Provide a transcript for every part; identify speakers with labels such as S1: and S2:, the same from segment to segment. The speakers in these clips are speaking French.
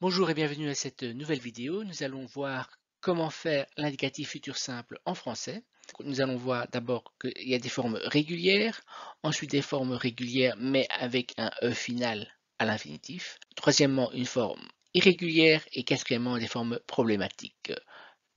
S1: Bonjour et bienvenue à cette nouvelle vidéo. Nous allons voir comment faire l'indicatif futur simple en français. Nous allons voir d'abord qu'il y a des formes régulières, ensuite des formes régulières mais avec un E final à l'infinitif. Troisièmement, une forme irrégulière et quatrièmement, des formes problématiques.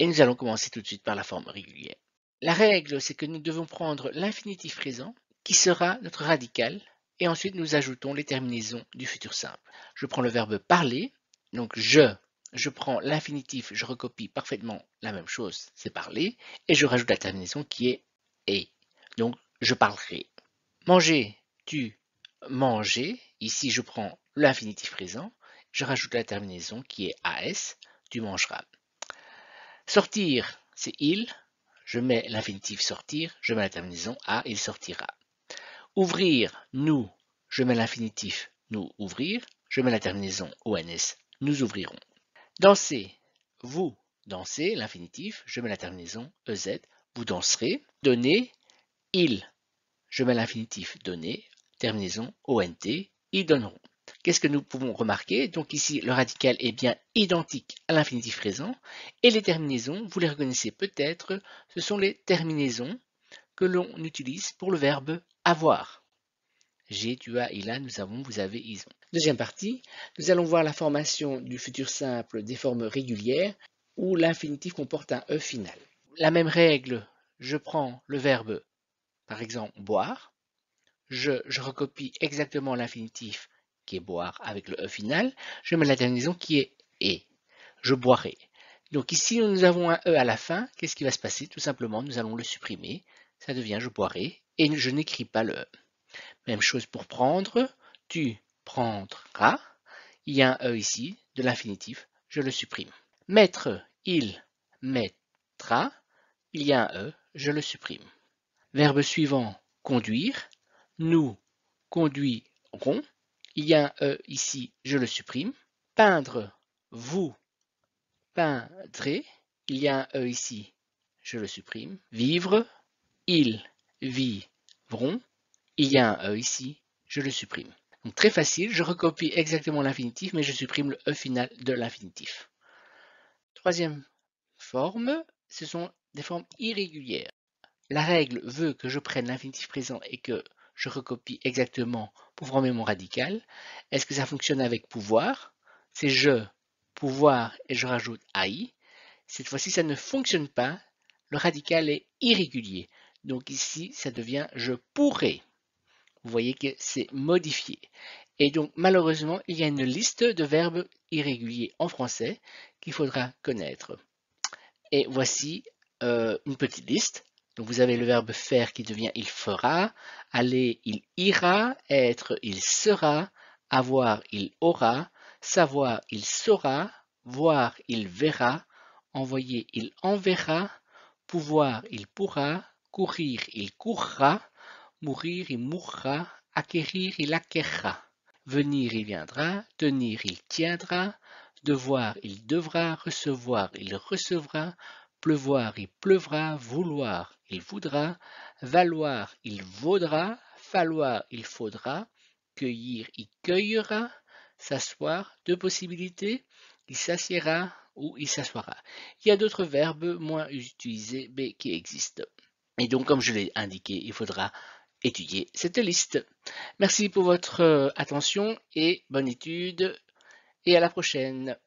S1: Et nous allons commencer tout de suite par la forme régulière. La règle, c'est que nous devons prendre l'infinitif présent qui sera notre radical et ensuite nous ajoutons les terminaisons du futur simple. Je prends le verbe parler. Donc je prends l'infinitif, je recopie parfaitement la même chose, c'est parler, et je rajoute la terminaison qui est et. Donc je parlerai. Manger, tu manger. Ici je prends l'infinitif présent, je rajoute la terminaison qui est as, tu mangeras. Sortir, c'est il, je mets l'infinitif sortir, je mets la terminaison à, il sortira. Ouvrir, nous, je mets l'infinitif nous ouvrir, je mets la terminaison ons, nous ouvrirons. Danser, vous dansez, l'infinitif, je mets la terminaison ez, vous danserez. Donner, ils, je mets l'infinitif donner, terminaison ont, ils donneront. Qu'est-ce que nous pouvons remarquer? Donc ici, le radical est bien identique à l'infinitif présent, et les terminaisons, vous les reconnaissez peut-être, ce sont les terminaisons que l'on utilise pour le verbe avoir. J'ai, tu as, il a, nous avons, vous avez, ils ont. Deuxième partie, nous allons voir la formation du futur simple des formes régulières où l'infinitif comporte un E final. La même règle, je prends le verbe, par exemple, boire. Je recopie exactement l'infinitif qui est boire avec le E final. Je mets la terminaison qui est et. Je boirai. Donc ici, nous avons un E à la fin. Qu'est-ce qui va se passer? Tout simplement, nous allons le supprimer. Ça devient je boirai et je n'écris pas le E. Même chose pour prendre, tu prendras. Il y a un E ici, de l'infinitif, je le supprime. Mettre, il mettra. Il y a un E, je le supprime. Verbe suivant, conduire. Nous conduirons. Il y a un E ici, je le supprime. Peindre, vous peindrez. Il y a un E ici, je le supprime. Vivre, ils vivront. Il y a un E ici, je le supprime. Donc très facile, je recopie exactement l'infinitif, mais je supprime le E final de l'infinitif. Troisième forme, ce sont des formes irrégulières. La règle veut que je prenne l'infinitif présent et que je recopie exactement pour former mon radical. Est-ce que ça fonctionne avec pouvoir? C'est je, pouvoir, et je rajoute AI. Cette fois-ci, ça ne fonctionne pas. Le radical est irrégulier. Donc ici, ça devient je pourrais. Vous voyez que c'est modifié. Et donc, malheureusement, il y a une liste de verbes irréguliers en français qu'il faudra connaître. Et voici une petite liste. Donc, vous avez le verbe faire qui devient il fera, aller, il ira, être, il sera, avoir, il aura, savoir, il saura, voir, il verra, envoyer, il enverra, pouvoir, il pourra, courir, il courra, mourir, il mourra, acquérir, il acquérera, venir, il viendra, tenir, il tiendra, devoir, il devra, recevoir, il recevra, pleuvoir, il pleuvra, vouloir, il voudra, valoir, il vaudra, falloir, il faudra, cueillir, il cueillera, s'asseoir, deux possibilités, il s'assiera ou il s'assoira. Il y a d'autres verbes moins utilisés mais qui existent. Et donc, comme je l'ai indiqué, il faudra étudier cette liste. Merci pour votre attention et bonne étude et à la prochaine.